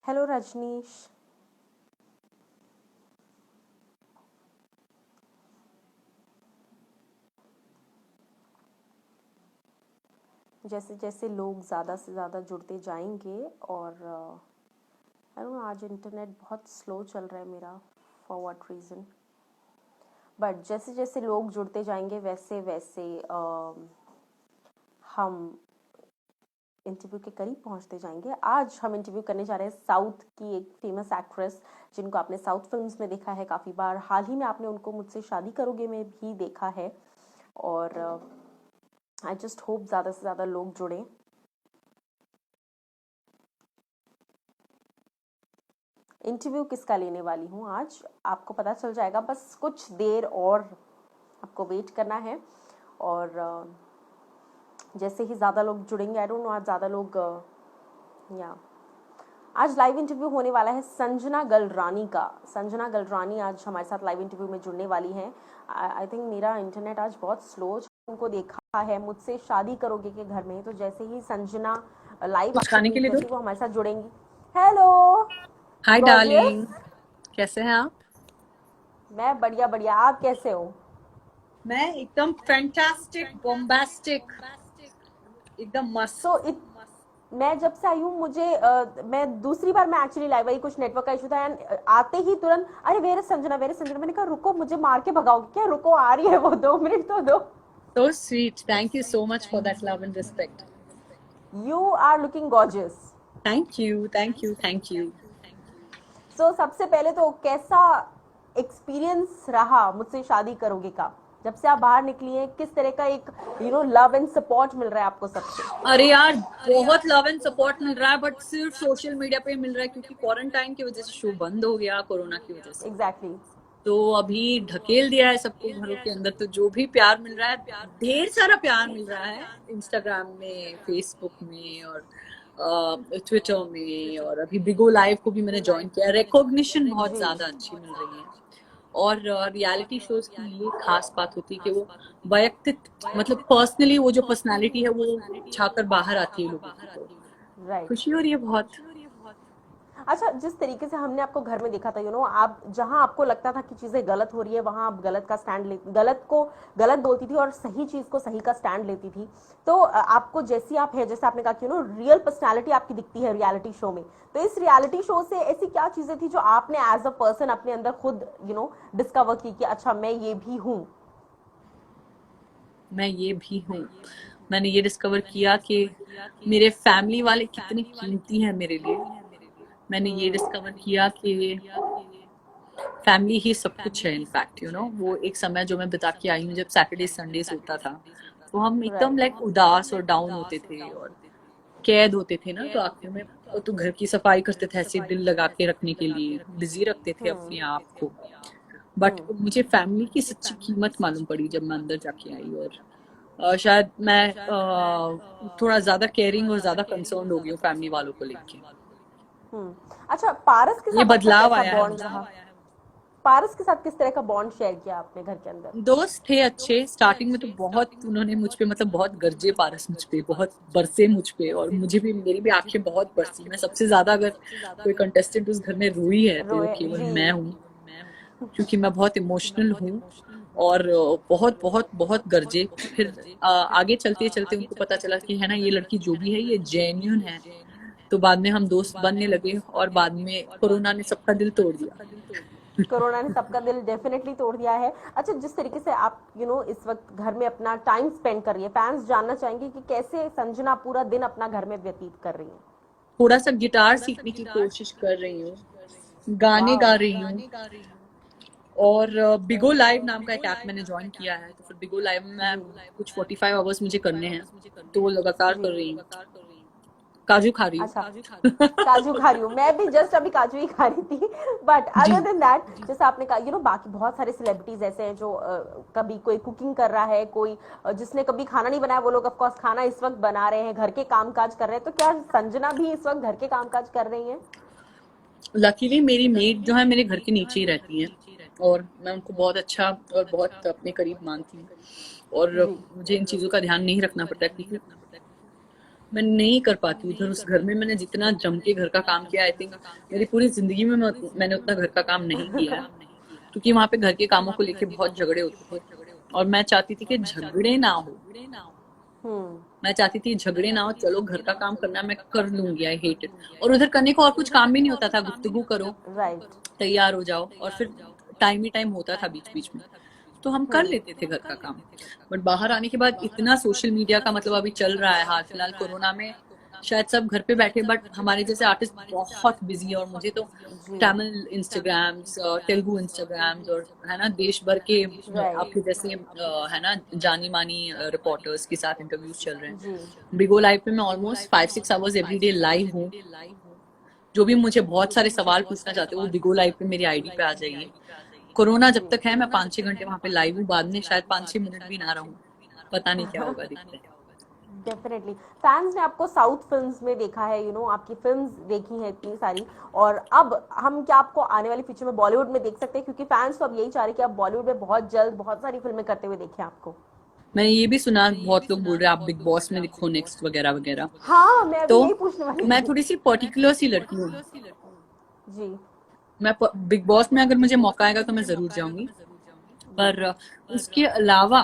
Hello Rajneesh. जैसे जैसे लोग ज़्यादा से ज़्यादा जुड़ते जाएंगे और आई डोंट नो, आज इंटरनेट बहुत स्लो चल रहा है मेरा, फॉर व्हाट रीज़न। बट जैसे जैसे लोग जुड़ते जाएंगे वैसे वैसे हम इंटरव्यू के करीब पहुंचते जाएंगे। आज हम इंटरव्यू करने जा रहे हैं साउथ की एक फेमस एक्ट्रेस, जिनको आपने साउथ फिल्म्स में देखा है काफ़ी बार। हाल ही में आपने उनको मुझसे शादी करोगे में भी देखा है। और आई जस्ट होप ज़्यादा से ज़्यादा लोग जुड़ें। इंटरव्यू किसका लेने वाली हूँ आज आपको पता चल जाएगा, बस कुछ देर और आपको वेट करना है। और जैसे ही ज़्यादा लोग जुड़ेंगे, आई डोंट नो आज ज़्यादा लोग या आज लाइव इंटरव्यू होने वाला है संजना गलरानी का। संजना गलरानी आज हमारे साथ लाइव इंटरव्यू में जुड़ने वाली हैं। आई थिंक मेरा इंटरनेट आज बहुत स्लो, उनको देखा है मुझसे शादी करोगे के घर में, तो जैसे ही संजना लाइव कुछ आपको खाने के मीट लिए दो। करती वो हमारे साथ जुड़ेंगी। Hello hi gorgeous. डार्लिंग, कैसे हैं आप? मैं बढ़िया बढ़िया, आप कैसे हो? मैं एकदम फैंटास्टिक, बॉम्बास्टिक, एकदम सो मस्त। मैं जब से आई हूँ, मुझे मैं दूसरी बार मैं एक्चुअली लाइव आई, कुछ नेटवर्क का इशू था एंड आते ही तुरंत अरे वेरे संजना वेरे संजना, मैंने कहा रुको, मुझे मार के भगाओगे क्या? रुको, आ रही है वो, 2 मिनट तो दो। So sweet, thank you so much for that love and respect. You are looking gorgeous. Thank you, thank you, thank you. So सबसे पहले तो कैसा एक्सपीरियंस रहा मुझसे शादी करोगे का? जब से आप बाहर निकली हैं, किस तरह का एक लव एंड सपोर्ट मिल रहा है आपको सबसे? अरे यार, बहुत लव एंड सपोर्ट मिल रहा है, बट सिर्फ सोशल मीडिया पे मिल रहा है क्योंकि क्वारंटाइन की वजह से शो बंद हो गया, कोरोना की वजह से। एग्जैक्टली। तो अभी ढकेल दिया है सबको घरों के अंदर, तो जो भी प्यार मिल रहा है, ढेर सारा प्यार मिल रहा है इंस्टाग्राम में, फेसबुक में और ट्विटर में। और अभी बिगो लाइव को भी मैंने ज्वाइन किया। रिकॉग्निशन बहुत जी। ज्यादा अच्छी मिल रही है। और रियलिटी शोज की ये खास बात होती है कि वो वैयक्तिक, मतलब पर्सनली वो जो पर्सनालिटी है वो छाकर बाहर आती है लोगों की। तो राइट। खुशी हो रही है बहुत। अच्छा, जिस तरीके से हमने आपको घर में देखा था, आप जहां आपको लगता था कि चीजें गलत हो रही है, वहां आप गलत का स्टैंड ले, गलत को गलत बोलती थी और सही चीज को सही का स्टैंड लेती थी। तो आपको जैसी आप है, जैसे आपने कहा कि रियल पर्सनैलिटी आपकी दिखती है रियलिटी शो में। तो इस रियलिटी शो से ऐसी क्या चीजें थी जो आपने एज अ पर्सन अपने अंदर खुद डिस्कवर की कि अच्छा मैं ये भी हूँ? मैं ये भी हूँ। मैंने ये डिस्कवर किया कि मेरे फैमिली वाले कितने कीमती हैं मेरे लिए। मैंने ये डिस्कवर किया कि फैमिली ही सब कुछ है। इनफैक्ट वो एक समय जो मैं बिता के आई हूँ, जब सैटरडे संडेज होता था तो हम एकदम लाइक उदास और डाउन होते थे और कैद होते थे ना, तो आखिर में तो घर की सफाई करते थे ऐसे दिल लगा के रखने के लिए, बिजी रखते थे अपने आप को। बट मुझे फैमिली की सच्ची कीमत मालूम पड़ी जब मैं अंदर जाके आई। और शायद मैं थोड़ा ज्यादा केयरिंग और ज्यादा कंसर्न हो गई हूँ फैमिली वालों को लेके। अच्छा, पारस के ये साथ आपका बदलाव कैसा आया है बॉन्ड मुझे। रहा? पारस के साथ किस तरह का बॉन्ड शेयर किया आपने घर के अंदर? दोस्त थे अच्छे। स्टार्टिंग में तो बहुत उन्होंने मुझ पे, मतलब बहुत गरजे पारस मुझ पे, बहुत बरसे मुझ पे, और मुझे भी, मेरी भी आंखें बहुत बरसी। मैं सबसे ज्यादा, अगर कोई कंटेस्टेंट उस घर में रोई है तो वो रोए केवल जी। मैं हूँ, क्योंकि मैं बहुत इमोशनल हूँ। और बहुत बहुत बहुत गरजे। फिर आगे चलते चलते उनको पता चला कि है ना, ये लड़की जो भी है ये जेन्यून है। तो बाद में हम दोस्त बनने लगे और बाद में कोरोना ने सबका दिल तोड़ दिया। कोरोना ने सबका दिल डेफिनेटली तोड़ दिया है। अच्छा, जिस तरीके से आप इस वक्त घर में अपना टाइम स्पेंड कर रही है, फैंस जानना चाहेंगे कि कैसे संजना पूरा दिन अपना घर में व्यतीत कर रही है। थोड़ा सा गिटार सीखने की कोशिश कर रही हूँ, गाने गा वाह। रही हूँ। और बिगो लाइव नाम का एक ऐप मैंने ज्वाइन किया है, तो फिर बिगो लाइव में मैं, जी। कुछ 45 आवर्स मुझे करने हैं, तो वो लगातार जी। कर रही हूँ। काजू खा रही अच्छा, हूँ। काजू खा रही हूँ, मैं भी जस्ट अभी काजू ही खा रही थी। बट जी। अदर देन दैट, जैसे आपने कहा, बाकी बहुत सारे सेलिब्रिटीज ऐसे हैं जो कभी कोई कुकिंग कर रहा है, कोई जिसने कभी खाना नहीं बनाया, वो लोग ऑफ कोर्स खाना इस वक्त बना रहे हैं, घर के कामकाज कर रहे हैं। तो क्या संजना भी इस वक्त घर के कामकाज कर रही हैं? लकीली मेरी मेड जो है मेरे घर के नीचे ही रहती है, और मैं उनको बहुत अच्छा और बहुत अपने करीब मानती हूँ। और जी। मुझे इन चीजों का ध्यान नहीं रखना पड़ता, क्योंकि मैं नहीं कर पाती उधर। उस घर में मैंने जितना जम के घर का काम किया, आई थिंक मेरी पूरी जिंदगी में मैंने उतना घर का काम नहीं किया है, क्योंकि वहां पे घर के कामों को लेके बहुत झगड़े होते थे और मैं चाहती थी कि झगड़े ना हो। हम्म। मैं चाहती थी झगड़े ना हो, चलो घर का काम करना मैं कर लूंगी, आई हेट इट। और उधर करने को और कुछ काम भी नहीं होता था, गुफ्तगू करो, राइट। तैयार हो जाओ, और फिर टाइम ही टाइम होता था बीच बीच में, तो हम कर लेते थे घर का काम। बट बाहर आने के बाद इतना सोशल मीडिया का, मतलब अभी चल रहा है हाल फिलहाल कोरोना में, शायद सब घर पे बैठे, बट हमारे जैसे आर्टिस्ट बहुत बिजी है। और मुझे तो जी। तमिल इंस्टाग्राम्स, तेलुगु इंस्टाग्राम्स, और है ना देश भर के राइट। आपके जैसे है ना जानी मानी रिपोर्टर्स के साथ इंटरव्यूज चल रहे जी। हैं। बिगो लाइव पे मैं almost 5-6 hours every day live हूँ। जो भी मुझे बहुत सारे सवाल पूछना चाहते हो वो बिगो लाइव पे मेरी आईडी पे आ जाइए। कोरोना जब तक है मैं 5-6 घंटे वहां पे लाइव हूँ, बाद में शायद 5-6 मिनट भी ना रहूं, पता नहीं क्या होगा, देखते हैं। डेफिनेटली फैंस ने आपको साउथ फिल्म्स में देखा है, आपकी फिल्म्स देखी हैं इतनी सारी, और अब हम क्या आपको आने वाली फ्यूचर में बॉलीवुड में देख सकते हैं, क्योंकि फैंस तो अब यही चाह रहे हैं कि आप बॉलीवुड में बहुत जल्द बहुत सारी फिल्में करते हुए देखें आपको। मैंने ये भी सुना, बहुत लोग बोल रहे हैं आप बिग बॉस में दिखो नेक्स्ट, वगैरह वगैरह। हाँ, मैं अभी तो यही पूछने वाली मैं थी। थोड़ी सी पर्टिकुलर सी लड़की हूँ। जी। मैं बिग बॉस में अगर मुझे मौका आएगा तो मैं जरूर जाऊंगी। जी। पर उसके अलावा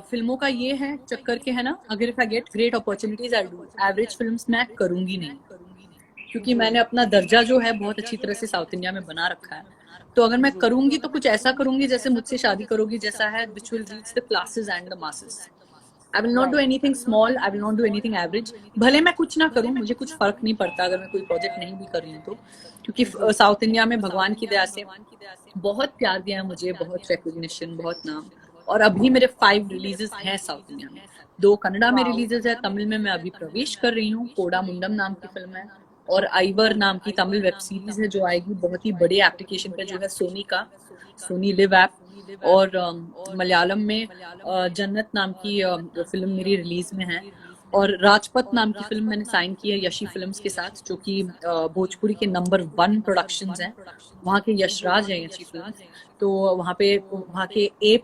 फिल्मों का ये है चक्कर के, है ना, अगर if I get great opportunities I do, average films मैं करूंगी नहीं, क्योंकि जी। मैंने अपना दर्जा जो है बहुत अच्छी तरह से साउथ इंडिया में बना रखा है। तो अगर मैं जी। करूंगी तो कुछ ऐसा करूंगी जैसे मुझसे शादी करोगी जैसा है, which will reach the classes and the masses. I will not do right. Anything small, I will not do anything average. भले मैं कुछ ना करूं, मुझे कुछ फर्क नहीं पड़ता अगर मैं कोई प्रोजेक्ट नहीं भी कर रही हूँ तो, क्योंकि जी। साउथ इंडिया में भगवान की दया से बहुत प्यार दिया है मुझे, बहुत रिकॉग्निशन, बहुत नाम। और अभी मेरे 5 रिलीजेस हैं साउथ इंडिया में। 2 कन्नड़ा में वाओ। रिलीजेस है, तमिल में मैं अभी प्रवेश कर रही हूँ, कोडा मुंडम नाम की फिल्म है। और आइवर नाम की तमिल वेब सीरीज है जो आएगी बहुत ही बड़े एप्लीकेशन पे, जो है सोनी का, सोनी लिव ऐप। और मलयालम में जन्नत नाम की फिल्म मेरी रिलीज में है। और राजपथ नाम की फिल्म मैंने साइन की है यशी फिल्म्स के साथ, जो कि भोजपुरी के नंबर 1 प्रोडक्शंस हैं। वहाँ के यशराज हैं यशी फिल्म्स। तो वहाँ पे वहाँ के A++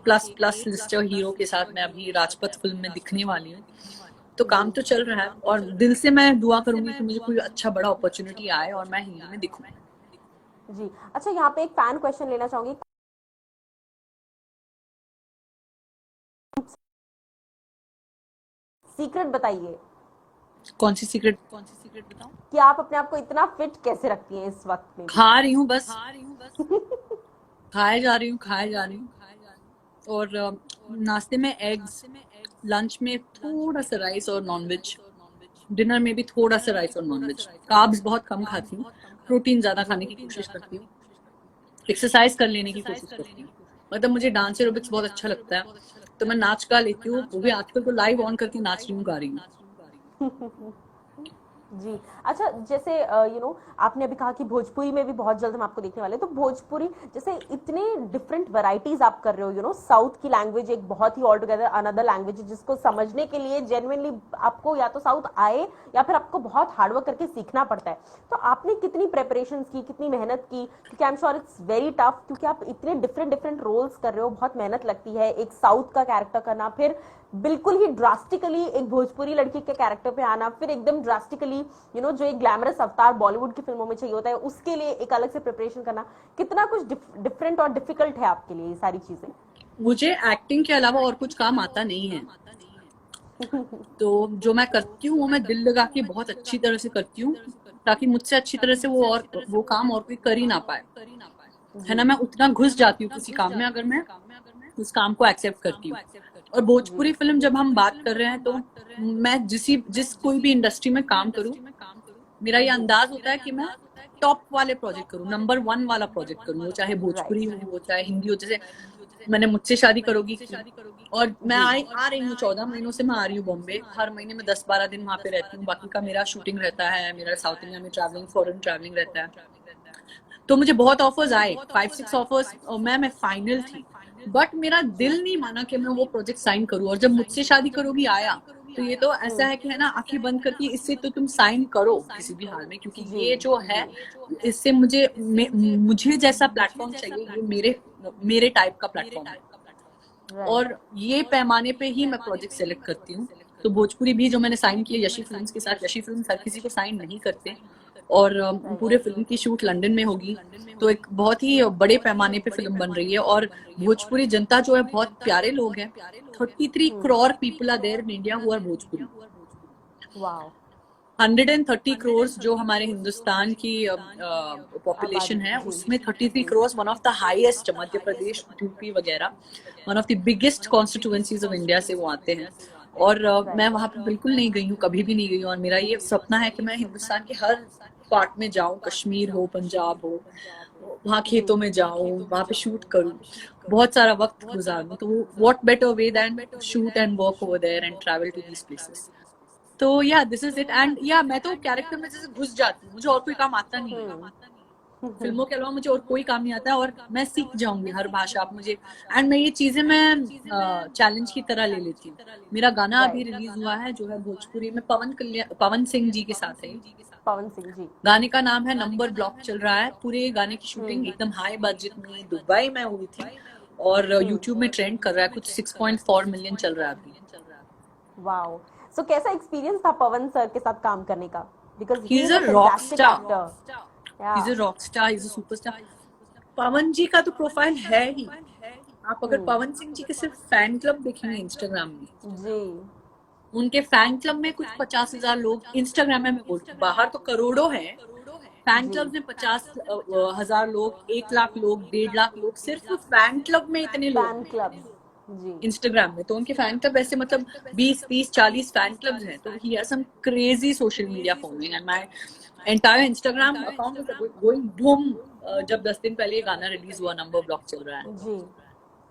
लिस्टर हीरो के साथ मैं अभी राजपथ फिल्म में दिखने वाली हूँ। तो जी। काम तो चल रहा है, और दिल से मैं दुआ करूंगी कि मुझे कोई अच्छा बड़ा अपॉर्चुनिटी आए और मैं हिंदी में दिखूं। जी। अच्छा, यहाँ पे एक फैन क्वेश्चन लेना चाहूंगी। सीक्रेट बताइए कौन सी सीक्रेट? कि आप अपने आप को इतना फिट कैसे रखती हैं इस वक्त में भी। खा रही हूँ बस, खाए जा रही हूँ, खाए जा रही हूँ। और नाश्ते में एग्स, लंच में थोड़ा सा राइस और नॉनवेज, डिनर में भी थोड़ा सा राइस और नॉनवेज। कार्ब्स बहुत कम खाती हूँ, प्रोटीन ज्यादा जी। खाने की कोशिश करती हूँ, एक्सरसाइज कर लेने की कोशिश करती हूँ। मतलब मुझे डांस एरोबिक्स बहुत अच्छा लगता है, तो मैं नाच गा लेती हूँ, वो भी आजकल तो लाइव ऑन करके नाच रही हूँ, गा रही हूँ। जी। अच्छा, जैसे आपने अभी कहा कि भोजपुरी में भी बहुत जल्द हम आपको देखने वाले हैं, तो भोजपुरी जैसे इतने डिफरेंट वैरायटीज आप कर रहे हो, साउथ की लैंग्वेज एक बहुत ही ऑल टुगेदर अनदर लैंग्वेज है, जिसको समझने के लिए जेन्युइनली आपको या तो साउथ आए या फिर आपको बहुत हार्डवर्क करके सीखना पड़ता है। तो आपने कितनी प्रेपरेशन की, कितनी मेहनत की, क्योंकि I am sure it's very tough, क्योंकि आप इतने डिफरेंट डिफरेंट रोल्स कर रहे हो, बहुत मेहनत लगती है एक साउथ का कैरेक्टर करना, फिर बिल्कुल ही ड्रास्टिकली एक भोजपुरी लड़की के कैरेक्टर पे आना, फिर एकदम ड्रास्टिकली जो एक ग्लैमरस अवतार बॉलीवुड की फिल्मों में चाहिए होता है उसके लिए एक अलग से प्रिपरेशन करना, कितना कुछ डिफरेंट और डिफिकल्ट है आपके लिए ये सारी चीजें। मुझे एक्टिंग के अलावा और कुछ काम आता नहीं है, तो जो मैं करती हूँ वो मैं दिल लगा के बहुत अच्छी तरह से करती हूँ, ताकि मुझसे अच्छी तरह से वो काम और कोई कर ही ना पाए। है जी। ना, मैं उतना घुस जाती हूँ किसी काम में अगर मैं उस काम को एक्सेप्ट करती हूँ। और जी। भोजपुरी फिल्म जब हम बात कर रहे हैं, तो मैं जिस कोई भी इंडस्ट्री में काम करूँ, मेरा ये जी। अंदाज होता है कि मैं टॉप वाले प्रोजेक्ट करूँ, नंबर 1 वाला प्रोजेक्ट करूँ, वो चाहे भोजपुरी हो, वो चाहे हिंदी हो। जैसे मैंने मुझसे शादी करोगी की, और मैं जी। आ रही हूँ 14 महीनों से, मैं आ रही हूँ बॉम्बे, हर महीने में 10-12 दिन वहां पे रहती हूँ, बाकी का मेरा शूटिंग रहता है, मेरा साउथ इंडिया में ट्रैवलिंग, फॉरेन ट्रैवलिंग रहता है। तो मुझे बहुत ऑफर्स आए, 5-6 ऑफर्स, और मैं फाइनल थी, बट मेरा दिल नहीं माना कि मैं वो प्रोजेक्ट साइन करूँ। और जब मुझसे शादी करोगी आया, तो ये तो ऐसा है कि, है ना, आंखें बंद करके इससे तो तुम साइन करो किसी भी हाल में, क्योंकि जी। ये जो है, जी। इससे मुझे जैसा प्लेटफॉर्म चाहिए, ये मेरे टाइप का प्लेटफॉर्म है। राइट। और ये पैमाने पे ही मैं प्रोजेक्ट सेलेक्ट करती हूँ। तो भोजपुरी भी जो मैंने साइन किया यशी फिल्म्स के साथ, यशी फिल्म्स हर किसी को साइन नहीं करते, और पूरे फिल्म की शूट लंदन में होगी, तो एक बहुत ही बड़े पैमाने पे फिल्म बन रही है। और भोजपुरी जनता जो है बहुत प्यारे लोग हैं, 33 crore people are there in India who are Bhojpuri. Wow. 130 crore जो हमारे हिंदुस्तान की पॉपुलेशन है, जी। उसमें 33 crore one of the highest, Madhya Pradesh, UP वगैरह one of the biggest constituencies of India से वो आते हैं। और मैं वहां पे बिल्कुल नहीं गई हूँ, कभी भी नहीं गई हूँ, और मेरा ये सपना है कि मैं हिंदुस्तान के हर पार्ट में जाऊं, कश्मीर हो, पंजाब हो, वहाँ खेतों में जाऊं, वहां पे शूट करूं, बहुत सारा वक्त गुजारूं। तो what better way than shoot and work over there and travel to these places. तो yeah this is it. And या मैं तो कैरेक्टर में जैसे घुस जाती हूँ, मुझे और कोई काम आता नहीं है, फिल्मों के अलावा मुझे और कोई काम नहीं आता है, और मैं सीख जाऊंगी हर भाषा। आप मुझे, एंड मैं ये चीजें मैं चैलेंज की तरह ले लेती हूँ। मेरा गाना अभी रिलीज हुआ है जो है भोजपुरी में, पवन सिंह जी के साथ है। पवन सिंह जी। गाने का नाम है नंबर ब्लॉक, चल रहा है। पूरे गाने की शूटिंग एकदम हाई बजट में दुबई में हुई थी, और यूट्यूब में ट्रेंड कर रहा है, कुछ 6.4 मिलियन चल रहा है अभी। वाओ। सो कैसा एक्सपीरियंस था पवन सर के साथ काम करने का? Because he he is is a a rock fantastic star, actor. He is a rock star, he is a superstar. Pawan ji का तो प्रोफाइल है ही, आप अगर पवन सिंह जी के सिर्फ फैन क्लब देखेंगे इंस्टाग्राम में, जी। उनके फैन क्लब में कुछ 50,000 लोग, इंस्टाग्राम में मैं बोलूं, बाहर तो करोड़ों हैं, फैन जी। क्लब में 50,000 लोग, 1 लाख लोग, 1.5 लाख लोग, सिर्फ फैन क्लब में इतने लोग फैन हैं क्लब। जी। इंस्टाग्राम में। तो उनके फैन क्लब ऐसे मतलब 20, 30, 40 फैन क्लब्स हैं। तो he has some crazy social media following, and my entire Instagram account is going boom. जब 10 दिन पहले ये गाना रिलीज हुआ, नंबर ब्लॉक चल रहा है। जी।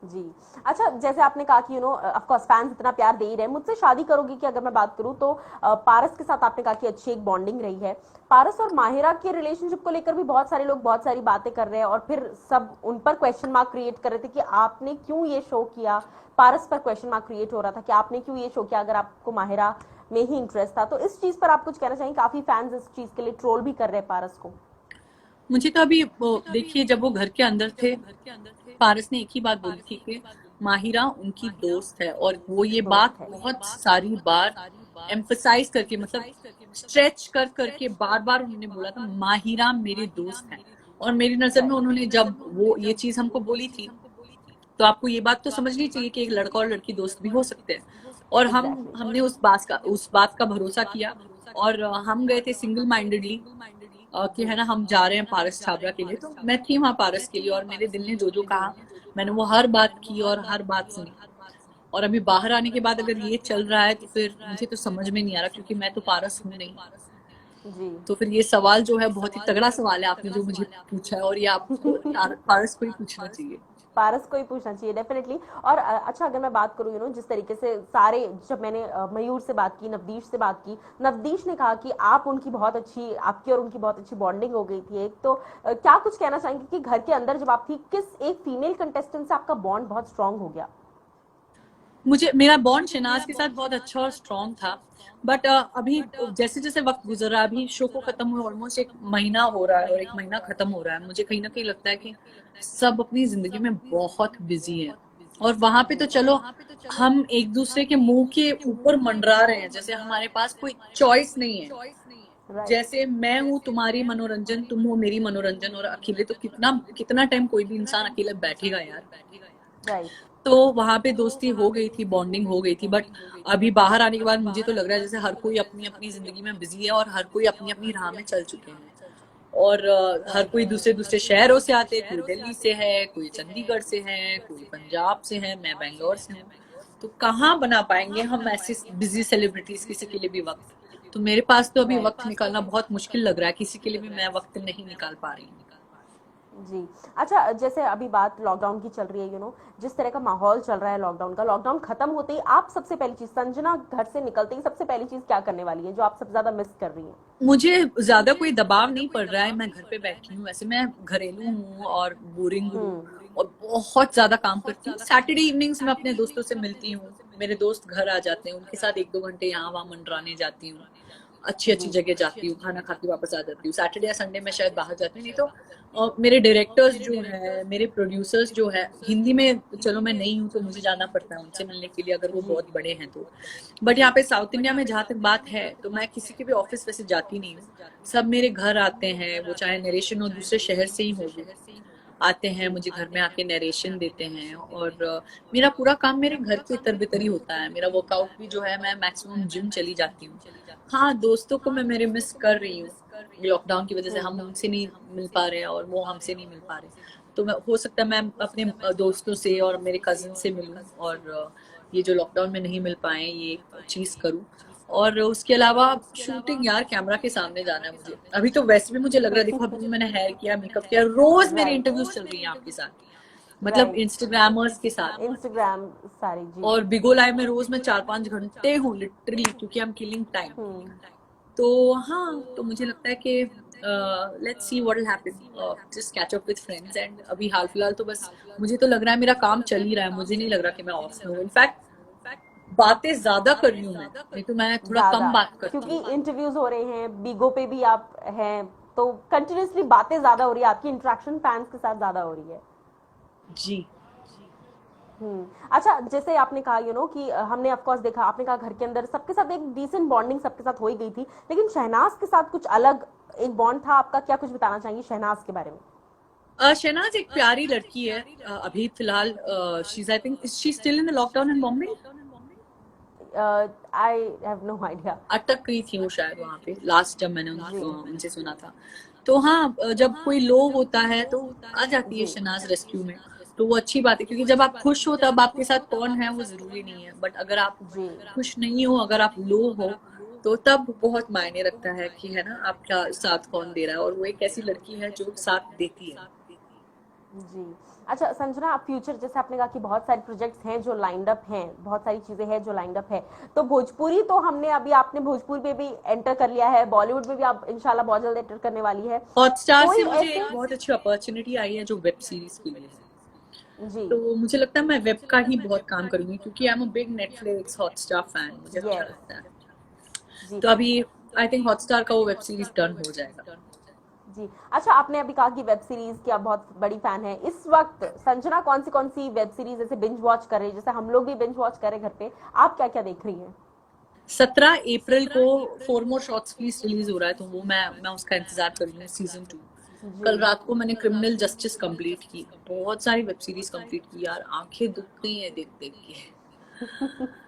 जी। अच्छा, जैसे आपने कहा कि ऑफ कोर्स फैंस इतना प्यार दे ही रहे हैं, मुझसे शादी करोगी की अगर मैं बात करूं तो पारस के साथ आपने कहा कि अच्छी एक बॉन्डिंग रही है। पारस और माहिरा के रिलेशनशिप को लेकर भी बहुत सारे लोग बहुत सारी बातें कर रहे हैं, और फिर सब उन पर क्वेश्चन मार्क क्रिएट कर रहे थे कि आपने क्यों ये शो किया। पारस पर क्वेश्चन मार्क क्रिएट हो रहा था कि आपने क्यों ये शो किया अगर आपको माहिरा में ही इंटरेस्ट था। तो इस चीज पर आप कुछ कहना चाहेंगे? काफी फैंस इस चीज के लिए ट्रोल भी कर रहे हैं पारस को। मुझे तो अभी देखिए, जब वो घर के अंदर थे, पारस ने एक ही बात बोली थी कि माहिरा उनकी दोस्त है, और वो ये बात दोस्त है। बहुत सारी बार एम्फसाइज करके, मतलब स्ट्रेच कर करके बार बार उन्होंने बोला था, माहिरा मेरी दोस्त है। और मेरी नजर में उन्होंने जब वो ये चीज हमको बोली थी, तो आपको ये बात तो समझनी चाहिए कि एक लड़का और लड़की दोस्त भी हो सकते हैं। और हमने उस बात का भरोसा किया, और हम गए थे सिंगल माइंडेडली कि है ना, हम जा रहे हैं पारस छाबरा के लिए। तो मैं थी वहां पारस के लिए, और मेरे दिल ने जो जो कहा, मैंने वो हर बात की और हर बात सुनी। और अभी बाहर आने के बाद अगर ये चल रहा है, तो फिर मुझे तो समझ में नहीं आ रहा, क्योंकि मैं तो पारस हूँ नहीं। जी। तो फिर ये सवाल जो है बहुत ही तगड़ा सवाल है आपने जो मुझे पूछा है, और ये आपको पारस को ही पूछना चाहिए। पारस को ही पूछना चाहिए डेफिनेटली। और अच्छा, अगर मैं बात करूँ जिस तरीके से सारे, जब मैंने मयूर से बात की, नवदीश से बात की, नवदीश ने कहा कि आप उनकी बहुत अच्छी, आपकी और उनकी बहुत अच्छी बॉन्डिंग हो गई थी एक। तो क्या कुछ कहना चाहेंगे कि घर के अंदर जब आप थी, किस एक फीमेल कंटेस्टेंट से आपका बॉन्ड बहुत स्ट्रांग हो गया? मेरा बॉन्ड शहनाज के साथ बहुत अच्छा और स्ट्रॉन्ग था, बट अभी जैसे जैसे वक्त गुजर रहा है, अभी शो को खत्म हुए ऑलमोस्ट 1 महीना हो रहा है, और 1 महीना खत्म हो रहा है, मुझे कहीं ना कहीं लगता है कि सब अपनी जिंदगी में बहुत बिजी है। और वहां पे तो चलो हम एक दूसरे के मुंह के ऊपर मंडरा रहे हैं, जैसे हमारे पास कोई चॉइस नहीं है। राइट। जैसे मैं हूँ तुम्हारी मनोरंजन, तुम हो मेरी मनोरंजन, और अकेले तो कितना कितना टाइम कोई भी इंसान अकेले बैठेगा यार। राइट। तो वहां पे दोस्ती हो गई थी, बॉन्डिंग हो गई थी, बट अभी बाहर आने के बाद मुझे तो लग रहा है जैसे हर कोई अपनी अपनी जिंदगी में बिजी है, और हर कोई अपनी अपनी राह में चल चुके हैं। और हर कोई दूसरे दूसरे शहरों से आते हैं, कोई दिल्ली से है, कोई चंडीगढ़ से है, कोई पंजाब से है, मैं बेंगलोर से हूँ। तो कहाँ बना पाएंगे हम ऐसे बिजी सेलिब्रिटीज किसी के लिए भी वक्त। तो मेरे पास तो अभी वक्त निकालना बहुत मुश्किल लग रहा है, किसी के लिए भी मैं वक्त नहीं निकाल पा रही हूँ। जी। अच्छा, जैसे अभी बात लॉकडाउन की चल रही है, जिस तरह का माहौल चल रहा है लॉकडाउन का, लॉकडाउन खत्म होते ही आप सबसे पहली चीज, संजना घर से निकलते ही सबसे पहली चीज क्या करने वाली है, जो आप सबसे ज्यादा मिस कर रही हैं? मुझे ज्यादा कोई दबाव नहीं पड़ रहा है, मैं घर पे बैठी हूँ, वैसे मैं घरेलू हूँ और बोरिंग हूँ, और बहुत ज्यादा काम करती हूँ। सैटरडे इवनिंग्स में अपने दोस्तों से मिलती हूँ, मेरे दोस्त घर आ जाते हैं, उनके साथ 1-2 घंटे यहाँ वहां मंडराने जाती हूँ। अच्छी अच्छी जगह जाती हूँ, खाना खा के वापस आ जाती हूँ। सैटरडे या संडे में शायद बाहर जाती हूँ, नहीं तो मेरे डायरेक्टर्स जो है, मेरे प्रोड्यूसर्स जो है, हिंदी में चलो मैं नहीं हूँ तो मुझे जाना पड़ता है उनसे मिलने के लिए, अगर वो जी बहुत बड़े हैं तो। बट यहाँ पे साउथ इंडिया में जहाँ तक बात है, तो मैं किसी के भी ऑफिस वैसे जाती नहीं हूँ। सब मेरे घर आते हैं, वो चाहे नरेशन हो दूसरे शहर से ही हो, वो आते हैं मुझे घर में आके नरेशन देते हैं। और मेरा पूरा काम मेरे घर के इतर बितर ही होता है। मेरा वर्कआउट भी जो है, मैं मैक्सिमम जिम चली जाती हूँ। हाँ, दोस्तों को मैं मेरे मिस कर रही हूँ, लॉकडाउन की वजह से हम उनसे नहीं मिल पा रहे हैं और वो हमसे नहीं मिल पा रहे। तो मैं, हो सकता है मैं अपने दोस्तों से और मेरे कजिन से मिलूं, और ये जो लॉकडाउन में नहीं मिल पाए ये चीज करूं। और उसके अलावा शूटिंग, यार कैमरा के सामने जाना है मुझे। अभी तो वैसे भी मुझे लग रहा है, देखो अभी मैंने हेयर किया, मेकअप किया, रोज मेरे राइट इंटरव्यूज चल रही हैं आपके साथ, मतलब राइट इंस्टाग्रामर्स के साथ। इंस्टाग्राम सारी जी और बिगो लाइव में रोज मैं 4-5 घंटे हूँ लिटरली, क्योंकि आई एम किलिंग टाइम। हम्म तो हाँ, तो मुझे लगता है कि let's see what will happen, just catch up with friends. And अभी हाल फिलहाल तो बस मुझे तो लग रहा है मेरा काम चल ही रहा है, मुझे नहीं लग रहा कि मैं ऑफ में हूँ। इनफैक्ट बातें ज्यादा कर रही हूँ मैं, नहीं तो मैं थोड़ा ज्यादा कम बात करती क्योंकि हूँ। इंटरव्यूज हो रहे हैं, बीगो पे भी आप हैं, तो कंटिन्यूसली बातें ज्यादा हो रही है, आपकी इंटरेक्शन फैंस के साथ ज्यादा हो रही है। जी। अच्छा, जैसे आपने कहा कि हमने ऑफ कोर्स देखा, आपने कहा घर के अंदर सबके साथ एक डिसेंट बॉन्डिंग सबके साथ हो ही गई थी, लेकिन शहनाज के साथ कुछ अलग एक बॉन्ड था आपका। क्या कुछ बताना चाहेंगे शहनाज के बारे में? शहनाज एक प्यारी लड़की है। अभी फिलहाल she is, I think she still in the lockdown in Bombay. I have no idea. अटक गई थी वो शायद वहां पे, लास्ट जब मैंने जी उनसे सुना था। तो हाँ, जब कोई लो होता है तो आ जाती है जी शनाज रेस्क्यू में। तो वो अच्छी बात है, क्योंकि जब आप खुश हो तब आपके साथ कौन है वो जरूरी नहीं है, बट अगर आप जी खुश नहीं हो, अगर आप लो हो, तो तब बहुत मायने रखता है कि है ना, आपका साथ कौन दे रहा है। और वो एक ऐसी लड़की है जो साथ देती है। जी। अच्छा संजना, आप फ्यूचर, जैसे आपने कहा कि बहुत सारे प्रोजेक्ट्स हैं जो लाइंड अप हैं, बहुत सारी चीजें हैं जो लाइंड अप है, तो भोजपुरी तो हमने अभी, आपने भोजपुरी में भी एंटर कर लिया है, बॉलीवुड में भी आप इंशाल्लाह बहुत जल्द एंटर करने वाली है। हॉटस्टार कोई से मुझे ऐसे एक बहुत अच्छी अपॉर्चुनिटी आई है जो वेब सीरीज के लिए है। जी तो मुझे लगता है मैं वेब का ही बहुत काम करूंगी, क्योंकि I am a big Netflix Hotstar fan, मुझे अच्छा यस लगता है। जी तो अभी आई थिंक हॉटस्टार का वो वेब सीरीज डन हो जाएगा। जी। अच्छा, आपने अभी कहा कि वेब सीरीज की आप बहुत बड़ी फैन है। इस वक्त संजना कौन सी वेब सीरीज जैसे बिंज वॉच कर रही है, जैसे हम लोग भी बिंज वॉच कर रहे हैं घर पे, आप क्या क्या देख रही हैं? 17 अप्रैल को 4 मोर शॉर्ट्स प्लीज रिलीज हो रहा है, तो वो मैं उसका इंतजार कर रही हूँ, सीजन 2। जी कल रात को मैंने क्रिमिनल जस्टिस कंप्लीट की। बहुत सारी वेब सीरीज कंप्लीट की यार, आंखें दुख गई है देख देख के।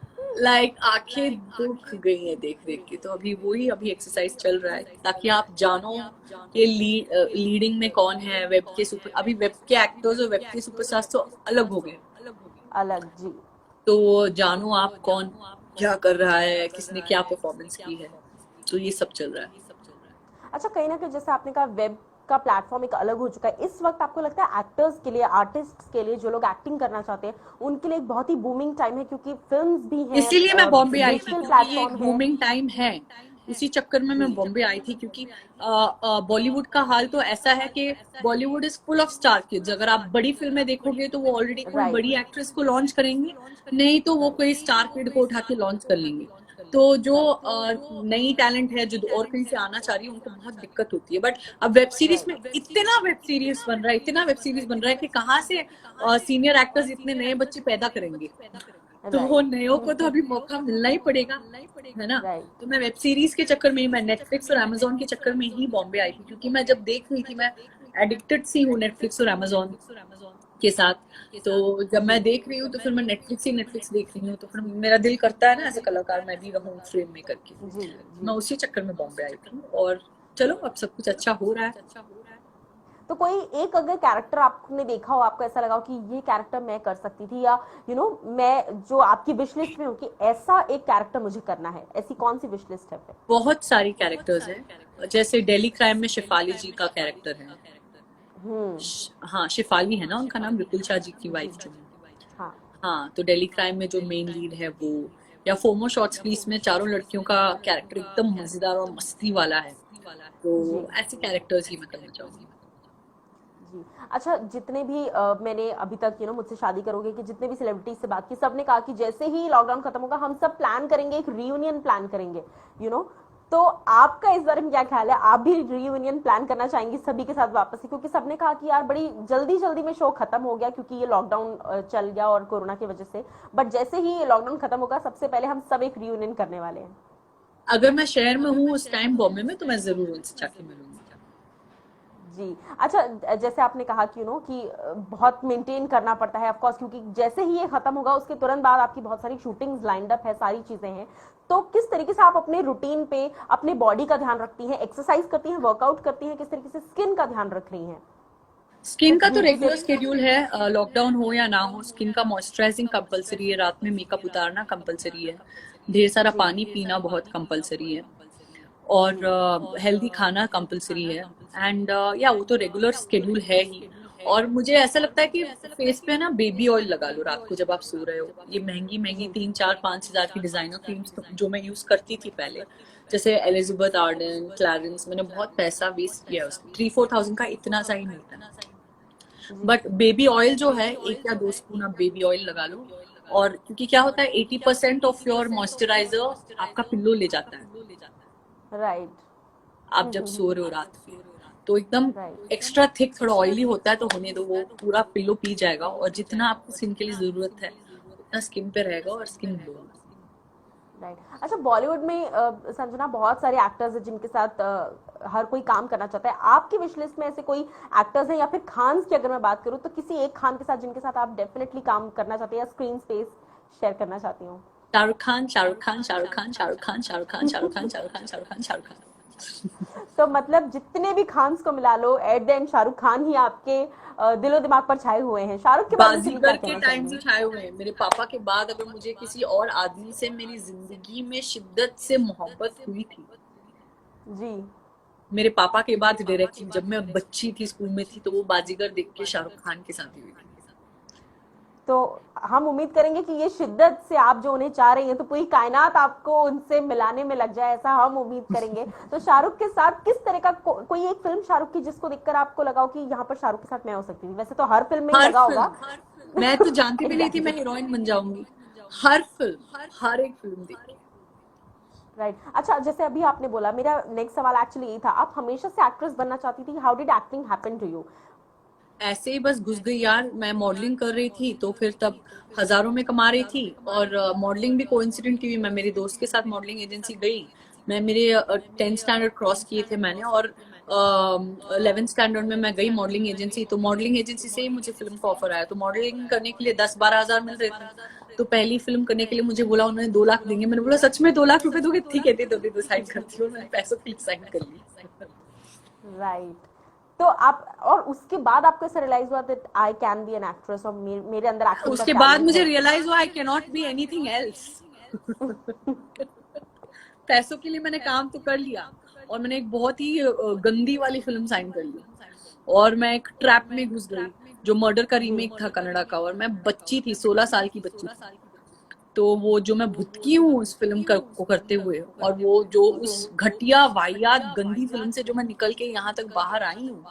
आंखें दुख गई है देख देख के। तो अभी एक्सरसाइज चल रहा है, ताकि आप जानो कि लीडिंग में कौन है। वेब के सुपर, अभी वेब के एक्टर्स और वेब के सुपरस्टार्स तो अलग हो गए। अलग जी। तो जानो आप कौन क्या कर रहा है, किसने क्या परफॉर्मेंस की है। तो ये सब चल रहा है। अच्छा, कहीं ना कहीं जैसे आपने कहा वेब का प्लेटफॉर्म एक अलग हो चुका है, इस वक्त आपको लगता है एक्टर्स के लिए, आर्टिस्ट के लिए, जो लोग एक्टिंग करना चाहते हैं उनके लिए एक बहुत ही बूमिंग टाइम है, क्योंकि फिल्म्स भी हैं, इसीलिए मैं बॉम्बे आई थी, डिजिटल क्योंकि ये एक प्लेटफॉर्म है। बूमिंग टाइम है। उसी चक्कर में जी मैं बॉम्बे आई थी, क्योंकि बॉलीवुड का हाल तो ऐसा है कि Bollywood is full of star kids. अगर आप बड़ी फिल्में देखोगे तो वो ऑलरेडी कोई राइट बड़ी एक्ट्रेस को लॉन्च करेंगे, नहीं तो वो कोई स्टार किड को उठा के लॉन्च कर लेंगे। तो जो राइट नई टैलेंट है, जो और कहीं से आना चाह रही है, उनको बहुत दिक्कत होती है। बट अब वेब सीरीज में इतना वेब सीरीज बन रहा है, इतना वेब सीरीज बन रहा है कि कहाँ से सीनियर एक्टर्स इतने नए बच्चे पैदा करेंगे। तो वो नयों को तो अभी मौका मिलना ही पड़ेगा, है ना। राइट तो मैं वेब सीरीज के चक्कर में ही, मैं नेटफ्लिक्स और अमेजोन के चक्कर में ही बॉम्बे आई थी, क्योंकि मैं जब देख रही थी, मैं एडिक्टेड सी हूँ नेटफ्लिक्स और अमेजोन के साथ। तो जब मैं देख रही हूँ तो फिर मैं नेटफ्लिक्स देख रही हूँ, तो फिर मेरा दिल करता है ना, एज अ कलाकार मैं भी रहूँ फ्रेम में करके। जी मैं जी। उसी चक्कर में बॉम्बे आई थी। और चलो, अब सब कुछ अच्छा हो रहा है। तो कोई एक अगर कैरेक्टर आपने देखा हो, आपको ऐसा लगा हो कि ये कैरेक्टर मैं कर सकती थी, या मैं जो आपकी विश लिस्ट में हो कि ऐसा एक कैरेक्टर मुझे करना है, ऐसी कौन सी विश लिस्ट है फिर? बहुत सारी कैरेक्टर्स हैं, जैसे डेली क्राइम में शिफाली जी का कैरेक्टर है। हाँ, शिफाली है ना उनका नाम, विपुल शाह जी की जी वाइफ जो है। हाँ हाँ, तो डेली क्राइम में जो मेन लीड है वो, या फोमो शॉर्ट्स प्लीज में चारों लड़कियों का कैरेक्टर एकदम मजेदार और मस्ती वाला है। जी तो ऐसे कैरेक्टर्स ही मैं करना चाहूंगी। जी। अच्छा, जितने भी मैंने अभी तक मुझसे शादी करोगे कि जितने भी सेलिब्रिटीज से बात की, सबने कहा कि जैसे ही लॉकडाउन खत्म होगा हम सब प्लान करेंगे, एक रियूनियन प्लान करेंगे। यू नो तो आपका इस बारे में क्या ख्याल है? आप भी रियूनियन प्लान करना चाहेंगी सभी के साथ वापस से? क्योंकि सबने कहा कि यार बड़ी जल्दी जल्दी में शो खत्म हो गया क्योंकि ये लॉकडाउन चल गया और कोरोना की वजह से, बट जैसे ही ये लॉकडाउन खत्म होगा सबसे पहले हम सब एक रियूनियन करने वाले हैं। अगर मैं शहर में हूँ उस टाइम बॉम्बे में, तो मैं जरूर उनसे जाके मिलूंगी। जी। अच्छा, जैसे आपने कहा कि कि बहुत मेंटेन करना पड़ता है ऑफ कोर्स, क्योंकि जैसे ही ये खत्म होगा उसके तुरंत बाद आपकी बहुत सारी शूटिंग्स लाइंड अप है, सारी चीजें हैं। तो किस तरीके से आप अपने रूटीन पे अपने बॉडी का ध्यान रखती हैं, एक्सरसाइज करती हैं, वर्कआउट करती हैं, किस तरीके से स्किन का ध्यान रख रही हैं स्किन इस का तो बीच से? रेगुलर स्केड्यूल है, लॉकडाउन हो या ना हो, स्किन का मॉइस्चराइजिंग कंपलसरी है, रात में मेकअप उतारना कंपलसरी है, ढेर सारा जी पानी पीना बहुत कंपलसरी है, जी और हेल्दी खाना कंपलसरी है। एंड या वो तो रेगुलर स्केड्यूल है ही। और मुझे ऐसा लगता है कि फेस पे ना बेबी ऑयल लगा लो रात को जब आप सो रहे हो। ये महंगी महंगी जी 3-4-5 हज़ार की डिजाइनर क्रीम्स जो मैं यूज करती थी पहले, जैसे एलिजाबेथ आर्डन, क्लैरेंस, मैंने बहुत पैसा वेस्ट किया उसमें, 3-4 थाउजेंड का इतना सा ही मिलता है। जी बट बेबी ऑयल जो है, 1 या 2 स्पून आप बेबी ऑयल लगा लो। और क्योंकि क्या होता है, 80% ऑफ योर मॉइस्चराइजर आपका पिल्लो ले जाता है राइट। आप जब सो रहे हो रात में। तो एकदम राइट एक्स्ट्रा थिक, थोड़ा ऑयली होता है तो होने दो, वो पूरा पिल्लो पी जाएगा, और जितना आपको स्किन के लिए जरूरत है उतना स्किन पे रहेगा और स्किन ग्लो होगा। राइट। अच्छा, बॉलीवुड में संजना बहुत सारे एक्टर्स हैं जिनके साथ हर कोई काम करना चाहता है। आपकी विश लिस्ट में ऐसे कोई एक्टर्स हैं, या फिर खान्स की अगर मैं बात करूं तो किसी एक खान के साथ जिनके साथ आप डेफिनेटली काम करना चाहते हैं या स्क्रीन स्पेस शेयर करना चाहती हूँ? शाहरुख खान, शाहरुख खान, शाहरुख खान, शाहरुख खान, शाहरुख खान, शाहरुख खान, शाहरुख खान, शाहरुख खान, शाहरुख खान। तो मतलब जितने भी खान्स को मिला लो, at the end Shahrukh Khan ही आपके दिलो दिमाग पर छाए हुए हैं। शाहरुख के बारे में चलिए क्या बाजीगर के कहना टाइम से चाहेंगे? छाए हुए हैं। मेरे पापा के बाद अगर मुझे किसी और आदमी से मेरी जिंदगी में शिद्दत से मोहब्बत हुई थी, जी। मेरे पापा के बाद डायरेक्टली जब मैं बच्ची थी, स्कूल में थी, तो वो बाजीगर देख के शाहरुख खान के साथ ही हुई थी। तो हम उम्मीद करेंगे कि ये शिद्दत से आप जो उन्हें चाह रही हैं तो पूरी कायनात आपको उनसे मिलाने में लग जाए, ऐसा हम उम्मीद करेंगे। तो शाहरुख के साथ किस तरह का कोई एक फिल्म शाहरुख की जिसको देखकर आपको लगा हो कि यहाँ पर शाहरुख के साथ मैं हो सकती थी? वैसे तो हर फिल्म में ही हर लगा होगा। फिल्म, मैं तो जानती भी नहीं थी एग्जैक्टली। मैं हीरोइन बन जाऊंगी। हर फिल्म, हर एक फिल्म देखी। राइट। अच्छा, जैसे अभी आपने बोला, मेरा नेक्स्ट सवाल एक्चुअली यही था, आप हमेशा से एक्ट्रेस बनना चाहती थी, how did acting happen to you? ऐसे ही बस घुस गई यार। मैं मॉडलिंग कर रही थी तो फिर तब हजारों में कमा रही थी, और मॉडलिंग भी कोइंसिडेंट की हुई। मैं मेरे दोस्त के साथ मॉडलिंग एजेंसी गई। मैं मेरे 10th स्टैंडर्ड क्रॉस किए थे मैंने, और 11th स्टैंडर्ड में मैं गई मॉडलिंग एजेंसी। तो मॉडलिंग एजेंसी से ही मुझे फिल्म का ऑफर आया। तो मॉडलिंग करने के लिए 10-12 हज़ार मिल रहे थे। तो पहली फिल्म करने के लिए मुझे बोला उन्होंने 2 लाख देंगे। मैंने बोला सच में 2 लाख रुपए दोगे? ठीक है, दे दो, साइन करती हूँ। मैंने पैसों के लिए साइन कर ली। राइट। तो आप, और उसके बाद आपको ऐसा रियलाइज हुआ that I can be an actress, और मेरे अंदर एक्टिंग का उसके बाद टैलेंट मुझे है? रियलाइज हुआ I can not be anything else. पैसों के लिए मैंने काम तो कर लिया, और मैंने एक बहुत ही गंदी वाली फिल्म साइन कर ली, और मैं एक ट्रैप में घुस गई जो मर्डर का जी। रीमेक था कनाडा का। और मैं बच्ची थी, 16 साल की बच्ची थी। तो वो जो मैं भुतकी हूँ उस फिल्म को करते हुए, और वो जो उस जी घटिया वाहियात गंदी फिल्म से जो मैं निकल के यहाँ तक बाहर आई हूँ,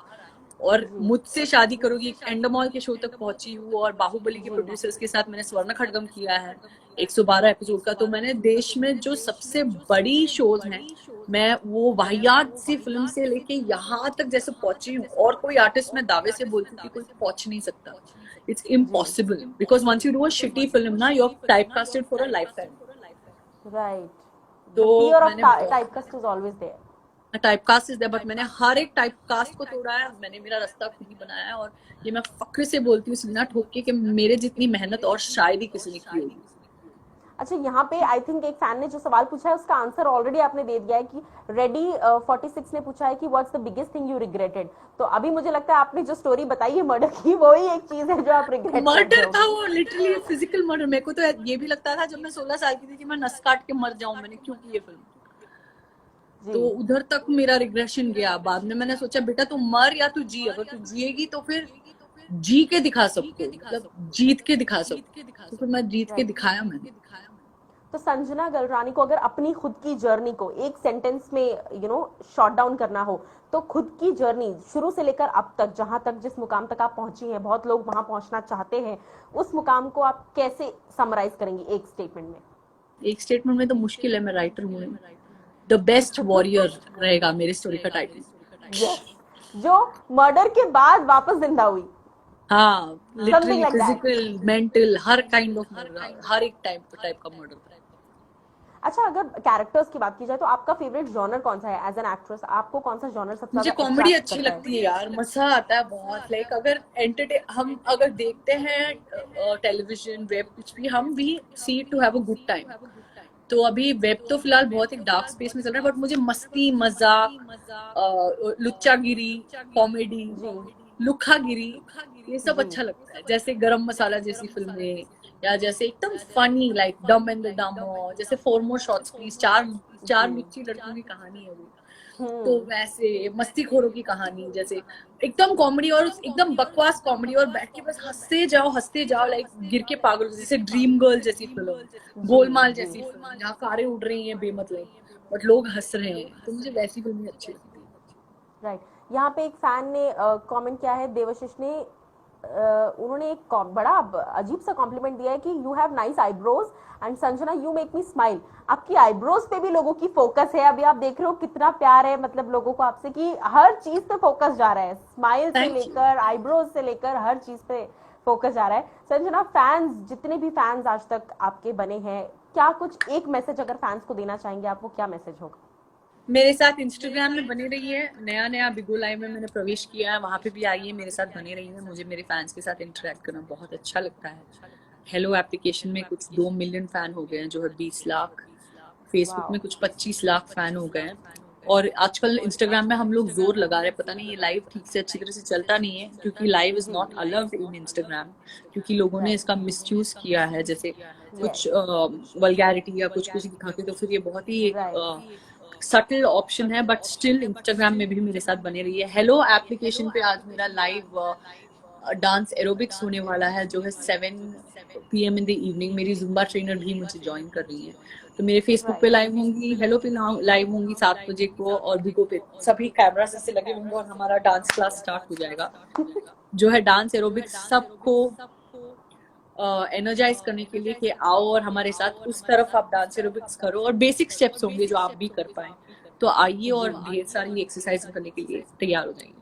और जी मुझसे शादी करोगी एक एंडमॉल के शो तक पहुंची हूँ, और बाहुबली के जी प्रोड्यूसर्स के साथ मैंने स्वर्ण खड्गम किया है 112 एपिसोड का। तो मैंने देश में जो सबसे बड़ी शोज हैं, मैं वो वाहियात सी फिल्म से लेके यहाँ तक जैसे पहुंची हूँ, और कोई आर्टिस्ट मैं दावे से बोलती हूँ कि कोई पहुंच नहीं सकता। इट्स जी। Impossible, because once you do a shitty film ना, you are type casted for a lifetime. Right. The तो फियर ऑफ मैंने typecast is always there. Typecast is there, but मैंने हर एक टाइपकास्ट को तोड़ा है। मैंने मेरा रास्ता खुद ही बनाया है, और ये मैं फक्र से बोलती हूँ सीना ठोक के कि मेरे जितनी मेहनत और शायद ही किसी ने की होगी। अच्छा, यहाँ पे आई थिंक एक फैन ने जो सवाल पूछा है उसका आंसर ऑलरेडी आपने दे दिया है कि रेडी 46 ने पूछा है कि what's the biggest thing you regretted. तो अभी मुझे लगता है आपने जो स्टोरी बताई है मर्डर की, वो ही एक चीज है जो आप रिग्रेट करते मर्डर था होगी। वो, लिटरली फिजिकल मर्डर। मेरे को तो ये भी लगता था जब मैं 16 साल की थी कि मैं नस काट के मर जाऊं। मैंने क्यों की ये फिल्म? जी। तो उधर तक मेरा रिग्रेशन गया। बाद में मैंने सोचा बेटा तू मर या तू जी, अगर तू जिएगी तो फिर जी के दिखा सबको, मतलब जीत के दिखा सबको। तो फिर मैं जीत के राइट। दिखाया मैंने। तो संजना गलरानी को अगर अपनी खुद की जर्नी को एक सेंटेंस में शॉर्ट डाउन करना हो, तो खुद की जर्नी शुरू से लेकर अब तक, जहां तक जिस मुकाम तक आप पहुंची हैं, बहुत लोग वहां पहुंचना चाहते हैं, उस मुकाम को आप कैसे समराइज करेंगी एक स्टेटमेंट में? एक स्टेटमेंट में तो मुश्किल है, मैं राइटर हूँ। द बेस्ट वॉरियर रहेगा मेरे स्टोरी का टाइटल। यस, जो मर्डर के बाद वापस जिंदा हुई, हाँ, something literally like that. Physical mental हर काइंड ऑफ मर्डर, हर एक टाइप का मर्डर। अच्छा, अगर कैरेक्टर्स की बात की जाए तो आपका फेवरेट जॉनर कौन सा है? एज एन एक्ट्रेस आपको कौन सा जॉनर सबसे मुझे ज्यादा कॉमेडी अट्रैक्ट अच्छी करता है? लगती है यार, मजा आता है बहुत। लाइक अगर हम अगर देखते हैं टेलीविजन वेब कुछ भी, हम भी see to have a good time. तो अभी वेब तो फिलहाल बहुत एक डार्क स्पेस में चल रहा है, बट मुझे मस्ती मजाक, लुच्चागिरी, कॉमेडी, जी लुखागिरी, ये सब जी अच्छा लगता है। जैसे गरम मसाला जैसी फिल्में, या जैसे एकदम फनी लाइक डम एंड द डम, जैसे फोर मोर शॉट्स प्लीज, चार चार जी। लुच्ची लड़कियों की कहानी है वो। तो हम्म। वैसे मस्तीखोरों की कहानी, जैसे एकदम कॉमेडी और एकदम बकवास कॉमेडी, और बैठ के बस हंसते जाओ लाइक गिर के पागल। जैसे ड्रीम गर्ल जैसी फिल्म, जी गोलमाल जी। जैसी फिल्म, जहाँ कारें उड़ रही हैं बेमतलब बट लोग हंस रहे हैं, तो मुझे वैसी फिल्में अच्छी लगती है। राइट। यहाँ पे एक फैन ने कमेंट किया है, देवशिष ने, उन्होंने एक बड़ा अजीब सा कॉम्प्लीमेंट दिया है कि you have nice eyebrows and Sanjana you make me smile. आपकी आईब्रोज पे भी लोगों की फोकस है, अभी आप देख रहे हो कितना प्यार है मतलब लोगों को आपसे, कि हर चीज पे फोकस जा रहा है, स्माइल से थैंक यू। लेकर आईब्रोज से लेकर हर चीज पे फोकस जा रहा है। संजना, फैंस जितने भी फैंस आज तक आपके बने हैं, क्या कुछ एक मैसेज अगर फैंस को देना चाहेंगे आप, वो क्या मैसेज होगा? मेरे साथ इंस्टाग्राम में बनी रही है, नया नया बिगो लाइव में मैंने प्रवेश किया है, वहां पे भी आइए, मेरे साथ बने रही है। मुझे मेरे फैंस के साथ इंटरेक्ट करना बहुत अच्छा लगता है। हेलो एप्लीकेशन में कुछ 2 मिलियन फैन हो गए हैं, जो है 20 लाख। Facebook wow. में कुछ 25 लाख फैन हो गए हैं। और आजकल इंस्टाग्राम में हम लोग जोर लगा रहे हैं, पता नहीं ये लाइव ठीक से अच्छी तरह से चलता नहीं है, क्योंकि लाइव इज जी नॉट अलाउड इन इंस्टाग्राम, क्योंकि लोगों ने इसका मिसयूज किया है। जैसे कुछ यस। वल्गैरिटी या कुछ कुछ दिखा के, तो फिर ये बहुत ही एक राइट। सटल ऑप्शन है, बट स्टिल इंस्टाग्राम में भी मेरे साथ बने रही है। हेलो एप्लीकेशन पे आज मेरा लाइव डांस एरोबिक्स होने वाला है, जो है 7 PM इन द इवनिंग। मेरी जुम्बा ट्रेनर भी मुझे ज्वाइन कर रही है, तो मेरे फेसबुक पे लाइव होंगी, हेलो पे लाइव होंगी 7 बजे को, और बिगो पे सभी कैमरा से लगे होंगे, और हमारा डांस क्लास स्टार्ट हो जाएगा, जो है डांस एरोबिक्स सबको एनर्जाइज करने के लिए कि आओ और हमारे साथ उस तरफ आप डांस एरोबिक्स करो, और बेसिक स्टेप्स होंगे जो आप भी कर पाए। तो आइए और ढेर सारी एक्सरसाइज करने के लिए तैयार हो जाइए।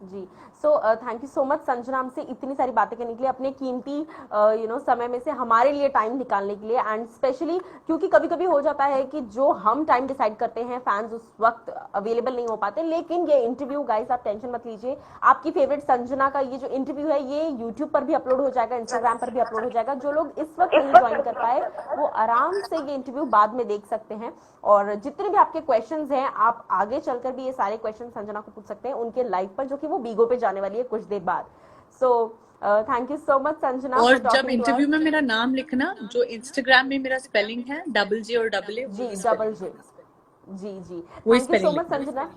जी। So thank you so much Sanjana, हमसे इतनी सारी बातें करने के लिए, अपने कीमती समय में से हमारे लिए टाइम निकालने के लिए, एंड स्पेशली क्योंकि कभी कभी हो जाता है कि जो हम टाइम डिसाइड करते हैं फैंस उस वक्त अवेलेबल नहीं हो पाते, लेकिन ये इंटरव्यू गाइस आप टेंशन मत लीजिए, आपकी फेवरेट संजना का ये जो इंटरव्यू है ये यूट्यूब पर भी अपलोड हो जाएगा, इंस्टाग्राम पर भी अपलोड हो जाएगा। जो लोग इस वक्त नहीं ज्वाइन कर पाए वो आराम से ये इंटरव्यू बाद में देख सकते हैं, और जितने भी आपके क्वेश्चंस हैं आप आगे चलकर भी ये सारे क्वेश्चन संजना को पूछ सकते हैं उनके लाइव पर, जो कि वो बीगो पे जाने वाली है कुछ देर बाद। सो thank you so much Sanjana और फॉर जब टॉकिंग टू इंटरव्यू अस। में मेरा नाम लिखना, जो इंस्टाग्राम में मेरा स्पेलिंग है डबल J और डबल A, जी वही डबल स्पेलिंग जे। लिखना, जी जी। वही thank you so spelling much लिखना। Sanjana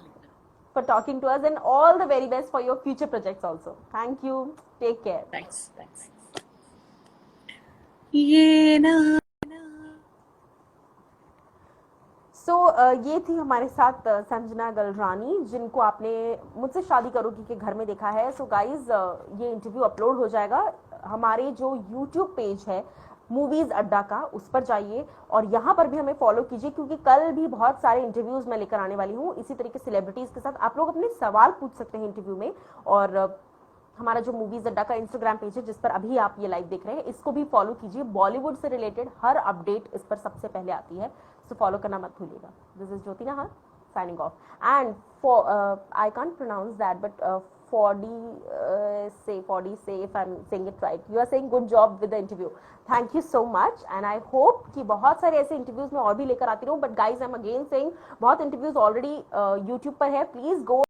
for talking to us, and all the very best for your future projects also. Thank you. Take care. Thanks thanks. ये ना सो ये थी हमारे साथ संजना गलरानी, जिनको आपने मुझसे शादी करोगी के घर में देखा है। सो गाइज ये इंटरव्यू अपलोड हो जाएगा हमारे जो यूट्यूब पेज है मूवीज अड्डा का, उस पर जाइए और यहाँ पर भी हमें फॉलो कीजिए, क्योंकि कल भी बहुत सारे इंटरव्यूज मैं लेकर आने वाली हूँ इसी तरीके सेलिब्रिटीज के साथ। आप लोग अपने सवाल पूछ सकते हैं इंटरव्यू में, और हमारा जो मूवीज अड्डा का इंस्टाग्राम पेज है जिस पर अभी आप ये लाइव देख रहे हैं, इसको भी फॉलो कीजिए। बॉलीवुड से रिलेटेड हर अपडेट इस पर सबसे पहले आती है, सो फॉलो करना मत भूलिएगा। This is Jyoti Nahar signing off. And for I can't pronounce that, but Fody say if I'm saying it right. You are saying good job with the interview. Thank you so much, and I hope कि बहुत सारे ऐसे interviews मैं और भी लेकर आती रहूँ. But guys, I'm again saying बहुत इंटरव्यूज ऑलरेडी YouTube पर है. Please go